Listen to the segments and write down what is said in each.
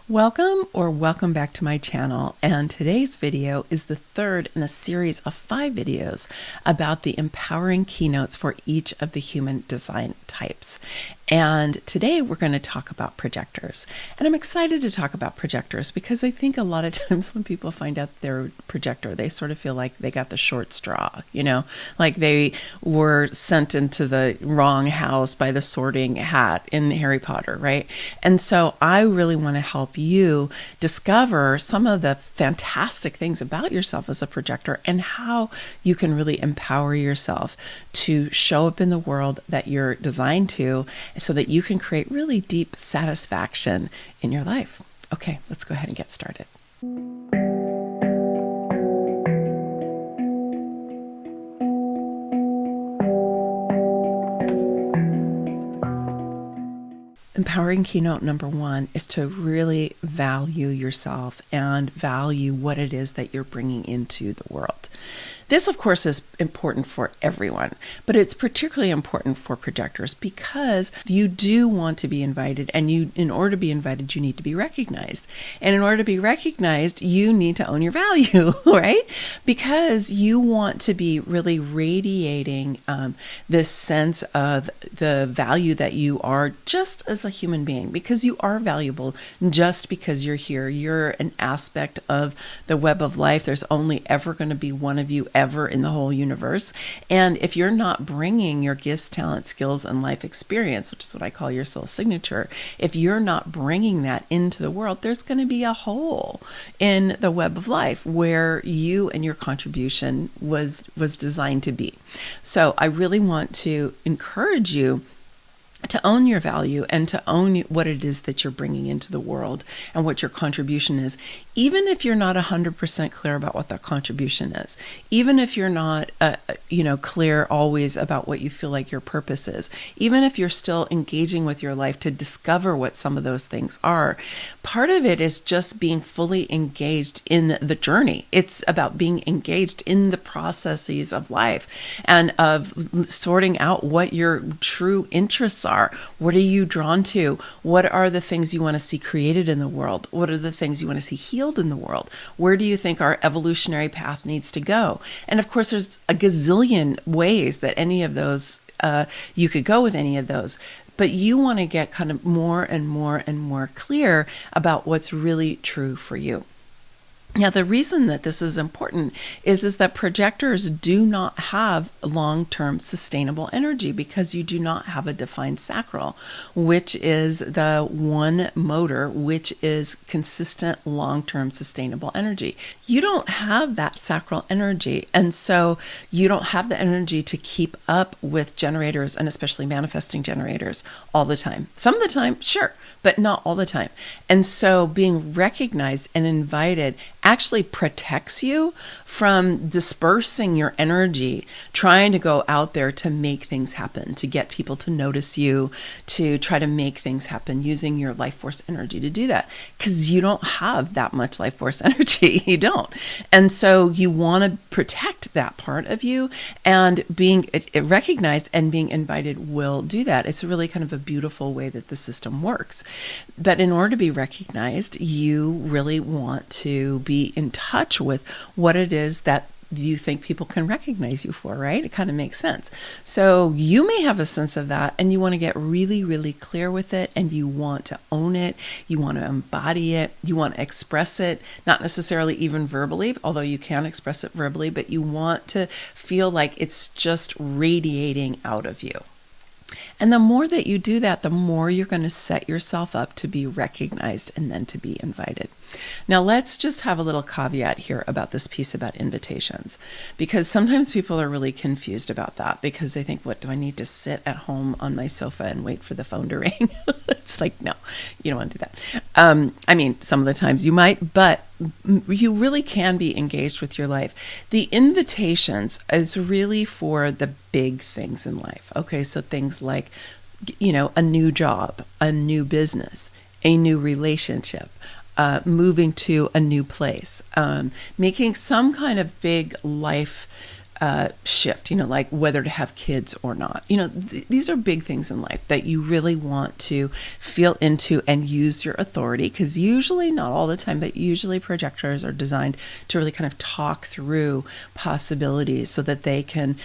Welcome back to my channel, and today's video is the third in a series of 5 videos about the empowering keynotes for each of the human design types. And today we're going to talk about projectors. And I'm excited to talk about projectors because I think a lot of times when people find out they're a projector, they sort of feel like they got the short straw, like they were sent into the wrong house by the sorting hat in Harry Potter, right? And so I really want to help you discover some of the fantastic things about yourself as a projector and how you can really empower yourself to show up in the world that you're designed to, so that you can create really deep satisfaction in your life. Okay, let's go ahead and get started. Empowering keynote number 1 is to really value yourself and value what it is that you're bringing into the world. This, of course, is important for everyone, but it's particularly important for projectors because you do want to be invited, and in order to be invited, you need to be recognized. And in order to be recognized, you need to own your value, right? Because you want to be really radiating this sense of the value that you are just as a human being, because you are valuable just because you're here. You're an aspect of the web of life. There's only ever going to be one of you ever in the whole universe. And if you're not bringing your gifts, talent, skills, and life experience, which is what I call your soul signature, if you're not bringing that into the world, there's going to be a hole in the web of life where you and your contribution was designed to be. So I really want to encourage you to own your value and to own what it is that you're bringing into the world and what your contribution is, even if you're not 100% clear about what that contribution is, even if you're not, clear always about what you feel like your purpose is, even if you're still engaging with your life to discover what some of those things are. Part of it is just being fully engaged in the journey. It's about being engaged in the processes of life and of sorting out what your true interests are. What are you drawn to? What are the things you want to see created in the world? What are the things you want to see healed in the world? Where do you think our evolutionary path needs to go? And of course, there's a gazillion ways that any of those, you could go with any of those. But you want to get kind of more and more and more clear about what's really true for you. Now, the reason that this is important is that projectors do not have long-term sustainable energy because you do not have a defined sacral, which is the one motor which is consistent long-term sustainable energy. You don't have that sacral energy, and so you don't have the energy to keep up with generators, and especially manifesting generators, all the time. Some of the time, sure, but not all the time. And so being recognized and invited actually protects you from dispersing your energy, trying to go out there to make things happen, to get people to notice you, to try to make things happen using your life force energy to do that, because you don't have that much life force energy. You don't. And so you want to protect that part of you, and being recognized and being invited will do that. It's really kind of a beautiful way that the system works. But in order to be recognized, you really want to be in touch with what it is that you think people can recognize you for, right? It kind of makes sense. So you may have a sense of that, and you want to get really, really clear with it, and you want to own it. You want to embody it. You want to express it, not necessarily even verbally, although you can express it verbally, but you want to feel like it's just radiating out of you. And the more that you do that, the more you're going to set yourself up to be recognized and then to be invited. Now, let's just have a little caveat here about this piece about invitations, because sometimes people are really confused about that because they think, what, do I need to sit at home on my sofa and wait for the phone to ring? It's like, no, you don't want to do that. Some of the times you might, but you really can be engaged with your life. The invitations is really for the big things in life. Okay, so things like, a new job, a new business, a new relationship, moving to a new place, making some kind of big life shift, like whether to have kids or not. These are big things in life that you really want to feel into and use your authority, because usually, not all the time, but usually projectors are designed to really kind of talk through possibilities so that they can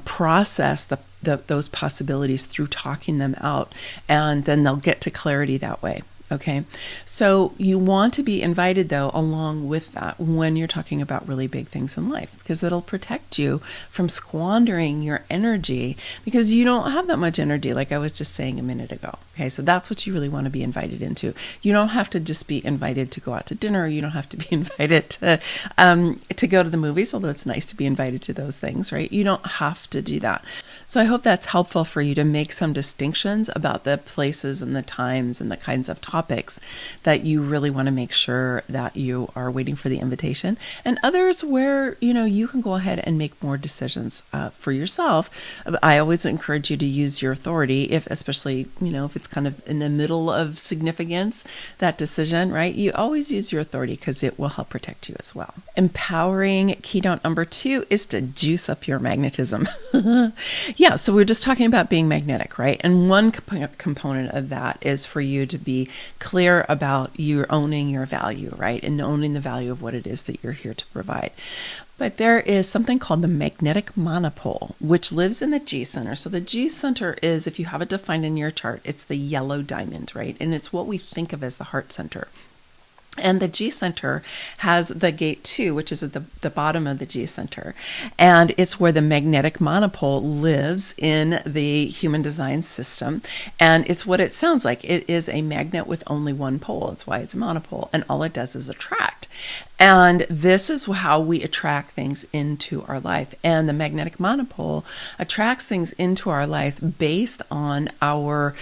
process those possibilities through talking them out, and then they'll get to clarity that way. Okay, so you want to be invited, though, along with that when you're talking about really big things in life, because it'll protect you from squandering your energy, because you don't have that much energy, like I was just saying a minute ago. Okay, so that's what you really want to be invited into. You don't have to just be invited to go out to dinner. You don't have to be invited to go to the movies, although it's nice to be invited to those things, right? You don't have to do that. So I hope that's helpful for you to make some distinctions about the places and the times and the kinds of topics that you really want to make sure that you are waiting for the invitation, and others where, you can go ahead and make more decisions for yourself. I always encourage you to use your authority, especially if it's kind of in the middle of significance, that decision, right? You always use your authority because it will help protect you as well. Empowering keynote number 2 is to juice up your magnetism. Yeah, so we're just talking about being magnetic, right? And one component of that is for you to be clear about you owning your value, right? And owning the value of what it is that you're here to provide. But there is something called the magnetic monopole, which lives in the G center. So the G center is, if you have it defined in your chart, it's the yellow diamond, right? And it's what we think of as the heart center. And the G center has the gate 2, which is at the bottom of the G center. And it's where the magnetic monopole lives in the human design system. And it's what it sounds like. It is a magnet with only one pole. That's why it's a monopole. And all it does is attract. And this is how we attract things into our life. And the magnetic monopole attracts things into our life based on our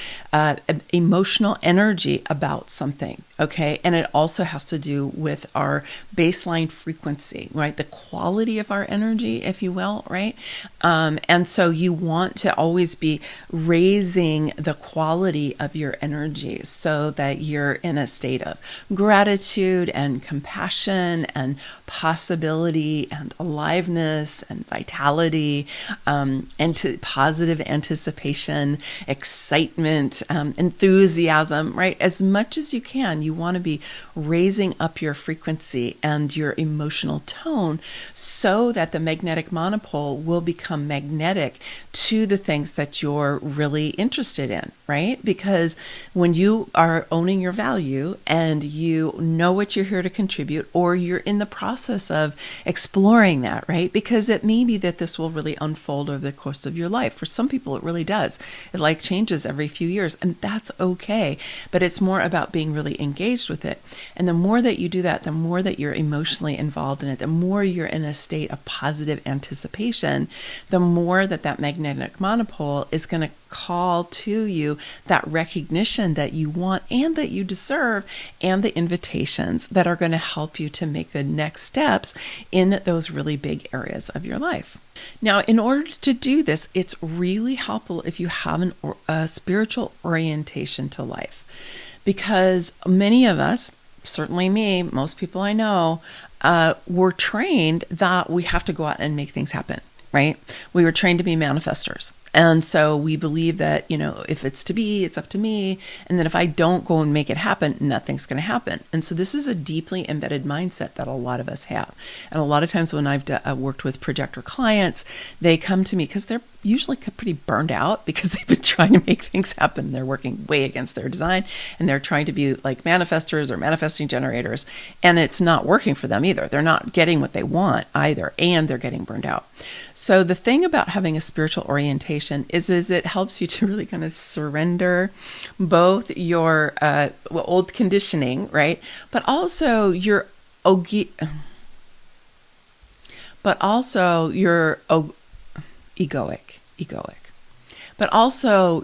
emotional energy about something. Okay. And it also has to do with our baseline frequency, right? The quality of our energy, if you will, right? And so you want to always be raising the quality of your energy so that you're in a state of gratitude and compassion and possibility and aliveness and vitality, and positive anticipation, excitement, enthusiasm, right? As much as you can, you want to be raising up your frequency and your emotional tone so that the magnetic monopole will become magnetic to the things that you're really interested in, right? Because when you are owning your value and you know what you're here to contribute, or you're in the process of exploring that, right? Because it may be that this will really unfold over the course of your life. For some people, it really does. It changes every few years, and that's okay. But it's more about being really engaged with it. And the more that you do that, the more that you're emotionally involved in it, the more you're in a state of positive anticipation, the more that magnetic monopole is going to call to you that recognition that you want and that you deserve, and the invitations that are going to help you to make the next steps in those really big areas of your life. Now, in order to do this, it's really helpful if you have a spiritual orientation to life, because many of us, certainly me, most people I know, were trained that we have to go out and make things happen, right? We were trained to be manifestors. And so we believe that, if it's to be, it's up to me. And then if I don't go and make it happen, nothing's going to happen. And so this is a deeply embedded mindset that a lot of us have. And a lot of times when I've worked with projector clients, they come to me because they're usually pretty burned out because they've been trying to make things happen. They're working way against their design, and they're trying to be like manifestors or manifesting generators. And it's not working for them either. They're not getting what they want either, and they're getting burned out. So the thing about having a spiritual orientation is it helps you to really kind of surrender both your old conditioning, right? But also your egoic, but also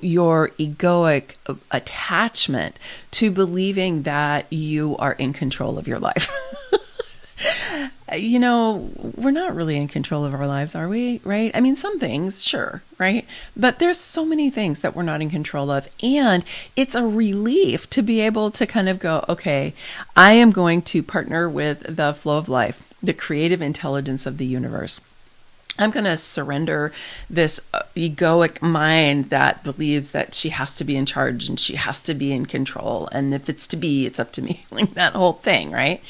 your egoic attachment to believing that you are in control of your life. We're not really in control of our lives, are we? Right? I mean, some things, sure, right? But there's so many things that we're not in control of. And it's a relief to be able to kind of go, okay, I am going to partner with the flow of life, the creative intelligence of the universe. I'm going to surrender this egoic mind that believes that she has to be in charge and she has to be in control. And if it's to be, it's up to me. Like that whole thing, right?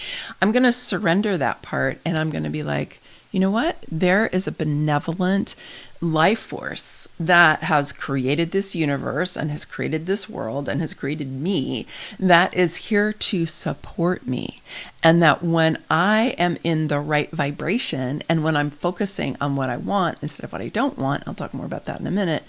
I'm going to surrender that part, and I'm going to be like, you know what? There is a benevolent life force that has created this universe and has created this world and has created me, that is here to support me. And that when I am in the right vibration and when I'm focusing on what I want instead of what I don't want, I'll talk more about that in a minute,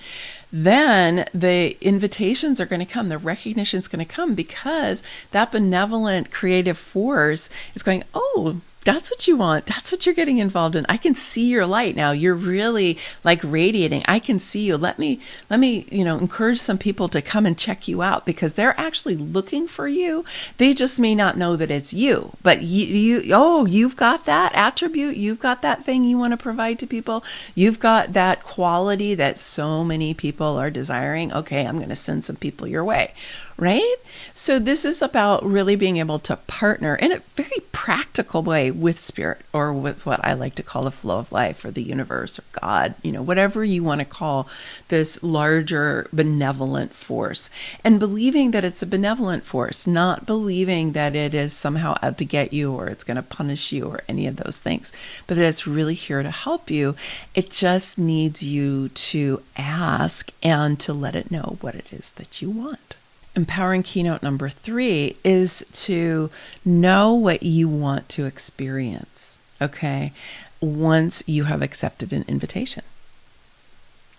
then the invitations are going to come, the recognition is going to come, because that benevolent creative force is going, oh, that's what you want. That's what you're getting involved in. I can see your light now. You're really like radiating. I can see you. Let me, encourage some people to come and check you out, because they're actually looking for you. They just may not know that it's you, but you've got that attribute. You've got that thing you want to provide to people. You've got that quality that so many people are desiring. Okay, I'm going to send some people your way. Right? So this is about really being able to partner in a very practical way with spirit, or with what I like to call the flow of life, or the universe, or God, whatever you want to call this larger benevolent force, and believing that it's a benevolent force, not believing that it is somehow out to get you or it's going to punish you or any of those things, but that it's really here to help you. It just needs you to ask and to let it know what it is that you want. Empowering keynote number 3 is to know what you want to experience, okay, once you have accepted an invitation.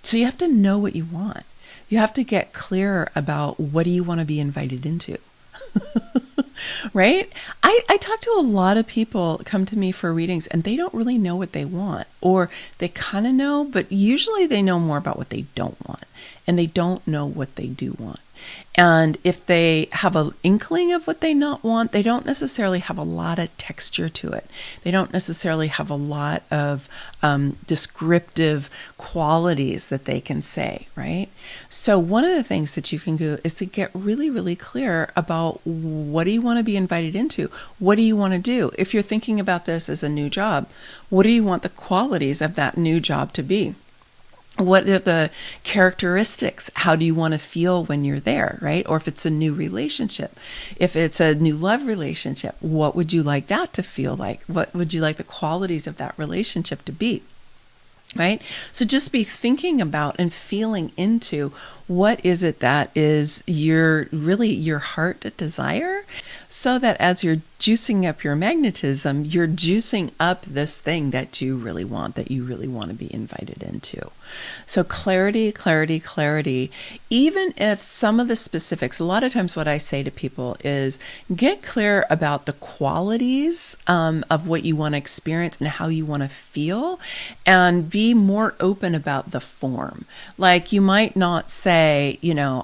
So you have to know what you want. You have to get clear about what do you want to be invited into. Right? I talk to a lot of people come to me for readings, and they don't really know what they want, or they kind of know, but usually they know more about what they don't want, and they don't know what they do want. And if they have an inkling of what they not want, they don't necessarily have a lot of texture to it. They don't necessarily have a lot of descriptive qualities that they can say, right? So one of the things that you can do is to get really, really clear about what do you want to be invited into? What do you want to do? If you're thinking about this as a new job, what do you want the qualities of that new job to be? What are the characteristics? How do you want to feel when you're there, right? Or if it's a new relationship, if it's a new love relationship, what would you like that to feel like? What would you like the qualities of that relationship to be? Right? So just be thinking about and feeling into what is it that is your heart desire, so that as you're juicing up your magnetism, you're juicing up this thing that you really want, that you really want to be invited into. So clarity, clarity, clarity. Even if some of the specifics, a lot of times what I say to people is get clear about the qualities of what you want to experience and how you want to feel, and be more open about the form. Like you might not say,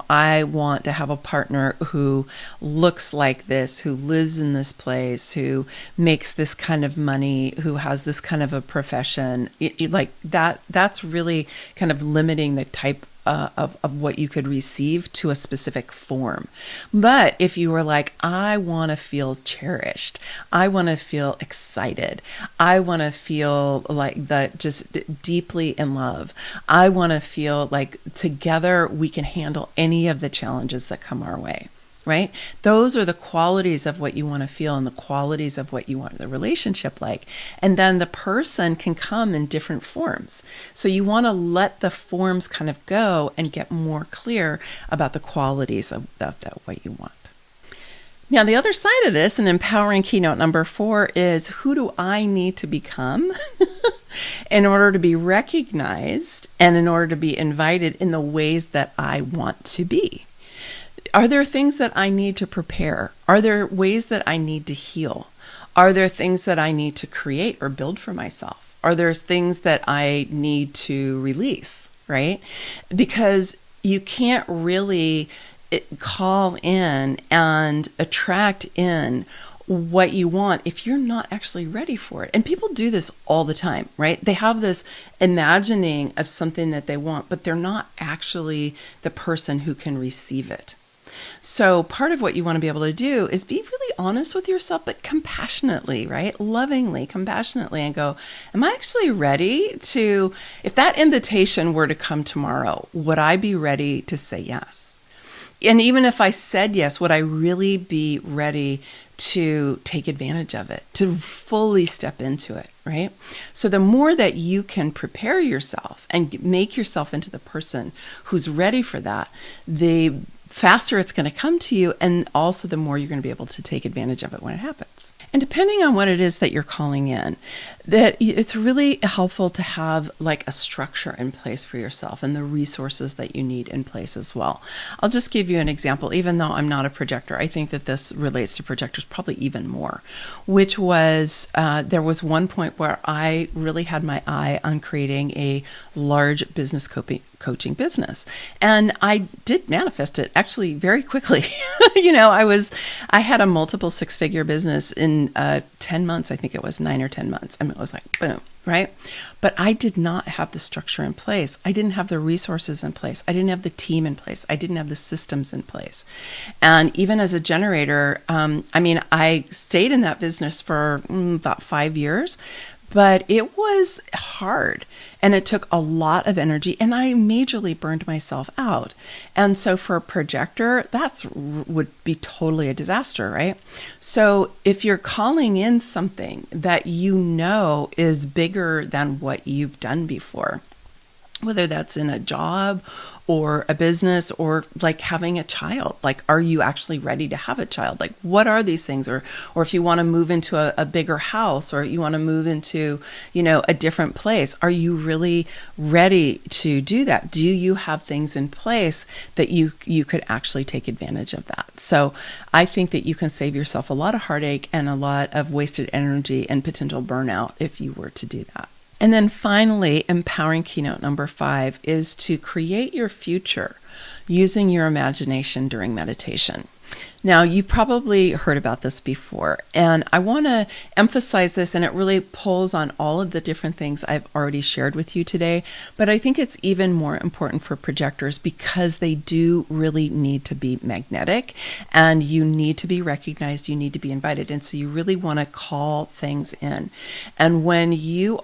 I want to have a partner who looks like this, who lives in this place, who makes this kind of money, who has this kind of a profession. Like that's really kind of limiting the type of what you could receive to a specific form. But if you were like, I want to feel cherished, I want to feel excited, I want to feel like that, just deeply in love, I want to feel like together we can handle any of the challenges that come our way. Right? Those are the qualities of what you want to feel and the qualities of what you want the relationship like. And then the person can come in different forms. So you want to let the forms kind of go and get more clear about the qualities of what you want. Now, the other side of this, and empowering keynote number 4, is who do I need to become in order to be recognized and in order to be invited in the ways that I want to be? Are there things that I need to prepare? Are there ways that I need to heal? Are there things that I need to create or build for myself? Are there things that I need to release, right? Because you can't really call in and attract in what you want if you're not actually ready for it. And people do this all the time, right? They have this imagining of something that they want, but they're not actually the person who can receive it. So part of what you want to be able to do is be really honest with yourself, but compassionately, right? Lovingly, compassionately, and go, am I actually ready to, if that invitation were to come tomorrow, would I be ready to say yes? And even if I said yes, would I really be ready to take advantage of it, to fully step into it, right? So the more that you can prepare yourself and make yourself into the person who's ready for that, the faster it's going to come to you, and also the more you're going to be able to take advantage of it when it happens. And depending on what it is that you're calling in, that it's really helpful to have like a structure in place for yourself and the resources that you need in place as well. I'll just give you an example. Even though I'm not a projector, I think that this relates to projectors probably even more, which was there was one point where I really had my eye on creating a large business coaching business. And I did manifest it actually very quickly. I had a multiple six-figure business in 10 months. I think it was 9 or 10 months. I mean, it was like, boom, right? But I did not have the structure in place. I didn't have the resources in place. I didn't have the team in place. I didn't have the systems in place. And even as a generator, I stayed in that business for about 5 years, but it was hard and it took a lot of energy, and I majorly burned myself out. And so for a projector, would be totally a disaster, right? So if you're calling in something that you know is bigger than what you've done before, whether that's in a job or a business or like having a child, like, are you actually ready to have a child? Like, what are these things? Or if you want to move into a bigger house, or you want to move into, a different place, are you really ready to do that? Do you have things in place that you could actually take advantage of that? So I think that you can save yourself a lot of heartache and a lot of wasted energy and potential burnout if you were to do that. And then finally, empowering keynote number 5 is to create your future using your imagination during meditation. Now, you've probably heard about this before, and I want to emphasize this, and it really pulls on all of the different things I've already shared with you today, but I think it's even more important for projectors because they do really need to be magnetic, and you need to be recognized, you need to be invited, and so you really want to call things in. And when you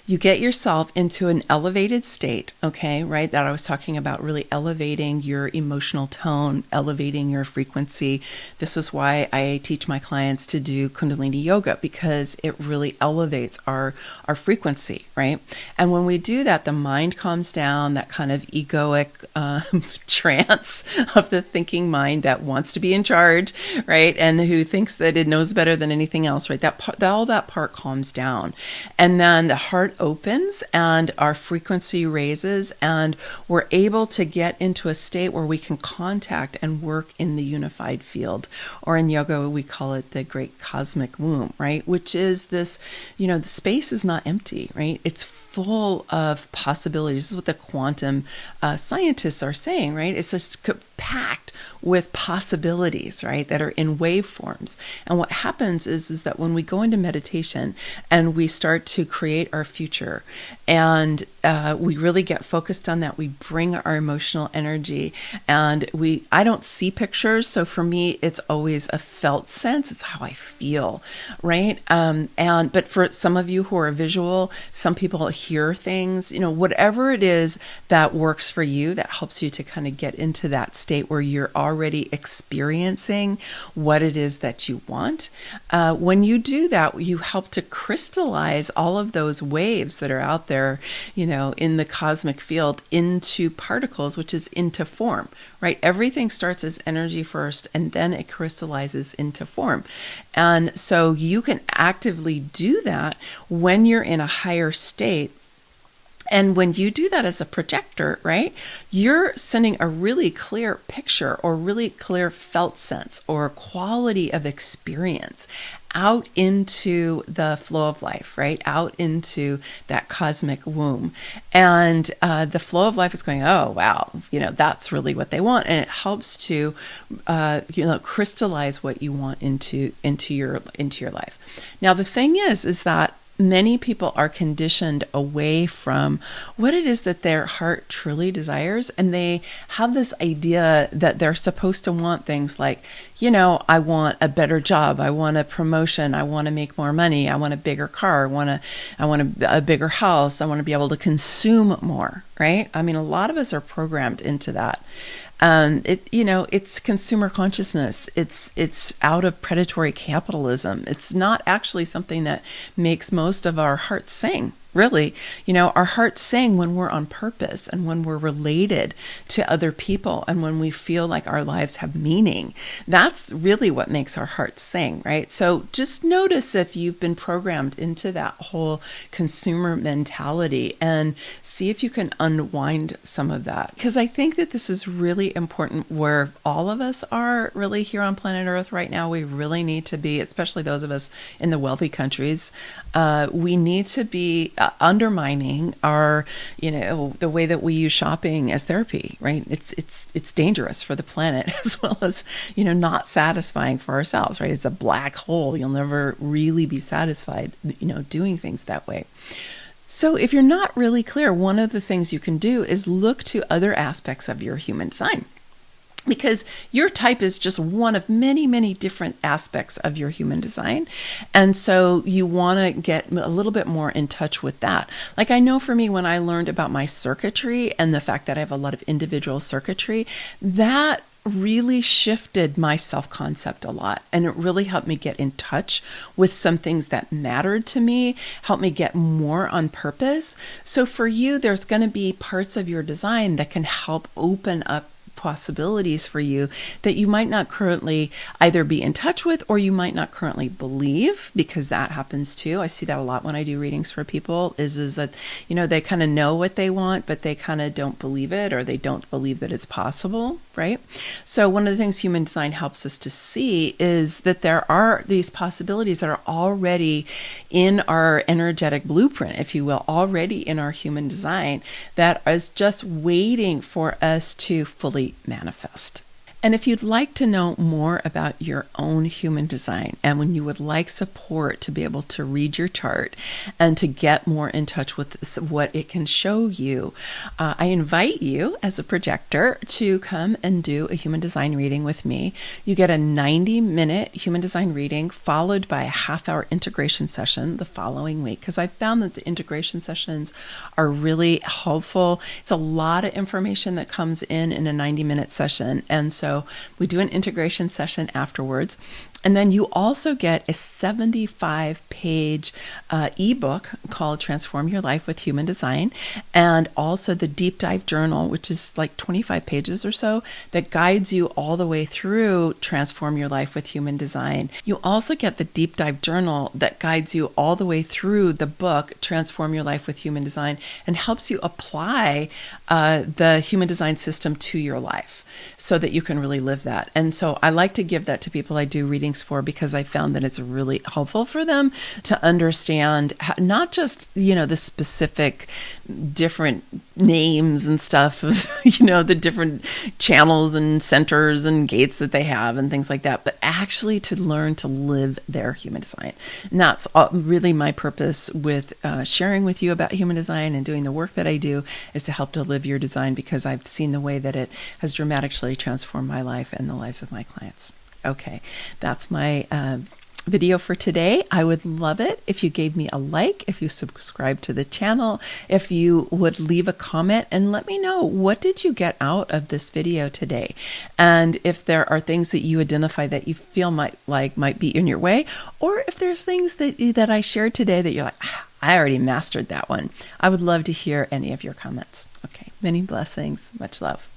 get yourself into an elevated state, okay, right, that I was talking about, really elevating your emotional tone, elevating your frequency. This is why I teach my clients to do Kundalini yoga, because it really elevates our frequency, right? And when we do that, the mind calms down, that kind of egoic trance of the thinking mind that wants to be in charge, right? And who thinks that it knows better than anything else, right? All that part calms down. And then the heart opens and our frequency raises, and we're able to get into a state where we can contact and work in the unified field, or in yoga we call it the great cosmic womb, right? Which is this, the space is not empty, right? It's full of possibilities. This is what the quantum scientists are saying, right? It's just packed with possibilities, right, that are in waveforms. And what happens is that when we go into meditation and we start to create our future, and we really get focused on that, we bring our emotional energy, and I don't see pictures, so for me it's always a felt sense. It's how I feel, right? But for some of you who are visual, some people hear things, whatever it is that works for you, that helps you to kind of get into that state where you're already experiencing what it is that you want. When you do that, you help to crystallize all of those waves that are out there, in the cosmic field into particles, which is into form, right? Everything starts as energy first, and then it crystallizes into form. And so you can actively do that when you're in a higher state. And when you do that as a projector, right, you're sending a really clear picture or really clear felt sense or quality of experience out into the flow of life, right, out into that cosmic womb. And the flow of life is going, oh, wow, that's really what they want. And it helps to, crystallize what you want into your life. Now, the thing is that many people are conditioned away from what it is that their heart truly desires. And they have this idea that they're supposed to want things like, I want a better job. I want a promotion. I want to make more money. I want a bigger car. I want a bigger house. I want to be able to consume more, right? I mean, a lot of us are programmed into that. It's consumer consciousness. It's out of predatory capitalism. It's not actually something that makes most of our hearts sing. Really, our hearts sing when we're on purpose and when we're related to other people and when we feel like our lives have meaning. That's really what makes our hearts sing, right? So just notice if you've been programmed into that whole consumer mentality and see if you can unwind some of that. Because I think that this is really important where all of us are really here on planet Earth right now. We really need to be, especially those of us in the wealthy countries, we need to be undermining our, the way that we use shopping as therapy, right? It's dangerous for the planet as well as, not satisfying for ourselves, right? It's a black hole. You'll never really be satisfied, doing things that way. So if you're not really clear, one of the things you can do is look to other aspects of your human design. Because your type is just one of many, many different aspects of your human design. And so you want to get a little bit more in touch with that. Like I know for me, when I learned about my circuitry and the fact that I have a lot of individual circuitry, that really shifted my self-concept a lot. And it really helped me get in touch with some things that mattered to me, helped me get more on purpose. So for you, there's going to be parts of your design that can help open up possibilities for you that you might not currently either be in touch with or you might not currently believe, because that happens too. I see that a lot when I do readings for people is that, they kind of know what they want, but they kind of don't believe it, or they don't believe that it's possible, right? So one of the things human design helps us to see is that there are these possibilities that are already in our energetic blueprint, if you will, already in our human design, that is just waiting for us to fully manifest. And if you'd like to know more about your own human design, and when you would like support to be able to read your chart and to get more in touch with what it can show you, I invite you as a projector to come and do a human design reading with me. You get a 90-minute human design reading followed by a half-hour integration session the following week, because I've found that the integration sessions are really helpful. It's a lot of information that comes in a 90-minute session. And so we do an integration session afterwards. And then you also get a 75-page ebook called Transform Your Life with Human Design, and also the deep dive journal, which is like 25 pages or so, that guides you all the way through Transform Your Life with Human Design. You also get the deep dive journal that guides you all the way through the book Transform Your Life with Human Design and helps you apply the human design system to your life, so that you can really live that. And so I like to give that to people I do readings for, because I found that it's really helpful for them to understand not just, the specific different names and stuff of, the different channels and centers and gates that they have and things like that, but actually to learn to live their human design. And that's really my purpose with sharing with you about human design and doing the work that I do, is to help to live your design, because I've seen the way that it has dramatically transformed my life and the lives of my clients. Okay, that's my video for today. I would love it if you gave me a like, if you subscribe to the channel, if you would leave a comment and let me know, what did you get out of this video today? And if there are things that you identify that you feel might be in your way, or if there's things that I shared today that you're like, I already mastered that one. I would love to hear any of your comments. Okay, many blessings, much love.